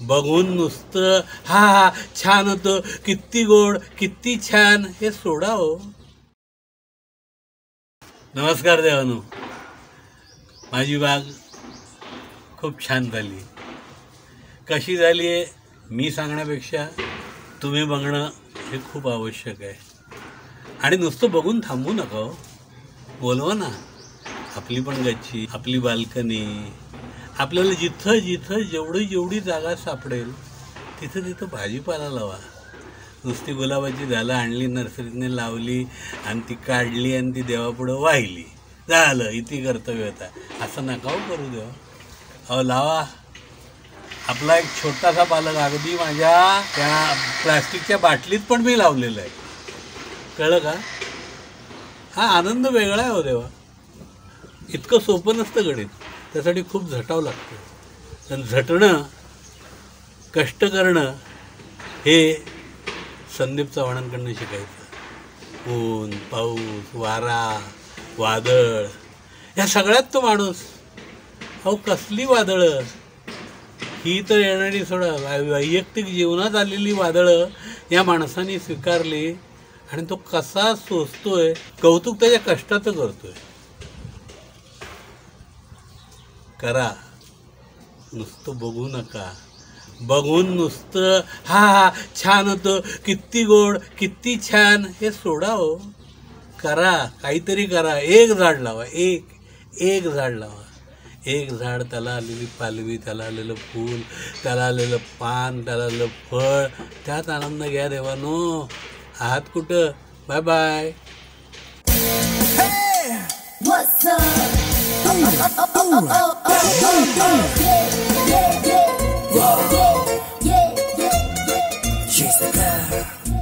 बघून नुसतं हा हा छान होतं, किती गोड किती छान हे सोडा हो. नमस्कार देवानो. माझी बाग खूप छान झाली. कशी झाली आहे मी सांगण्यापेक्षा तुम्ही बघणं हे खूप आवश्यक आहे. आणि नुसतं बघून थांबू नका हो, बोलवा ना. आपली पण गच्ची, आपली बाल्कनी, आपल्याला जिथं जिथं जेवढी जागा सापडेल तिथं तिथं भाजीपाला लावा. नुसती गुलाबाची झालं आणली नर्सरीने लावली आणि ती काढली आणि ती देवापुढं वाहिली, झालं इथे कर्तव्य होता. असं नका हो करू देवा. अहो लावा. आपला एक छोटासा पालक अगदी माझ्या त्या प्लास्टिकच्या बाटलीत पण मी लावलेलं आहे, कळलं का? हा आनंद वेगळा आहे हो देवा. इतकं सोपं नसतं गणित, त्यासाठी खूप झटावं लागतं. तर झटणं, कष्ट करणं हे संदीप चव्हाणांकडनं शिकायचं. ऊन, पाऊस, वारा, वादळ, या सगळ्यात तो माणूस. अहो कसली वादळं, ही तर येणारी सोडा, वैयक्तिक जीवनात आलेली वादळं या माणसाने स्वीकारली आणि तो कसा सोसतोय. कौतुक त्याच्या कष्टाचं करतोय. करा, नुसतं बघू नका. बघून नुसतं हा हा छान होतं, किती गोड किती छान हे सोडा हो. करा, काहीतरी करा. एक झाड लावा, एक झाड लावा. एक झाड, त्याला आलेली पालवी, त्याला आलेलं फूल, त्याला आलेलं पान, त्याला आलेलं फळ, त्यात आनंद घ्या देवानो. आहात कुठं? Bye bye. She's the girl.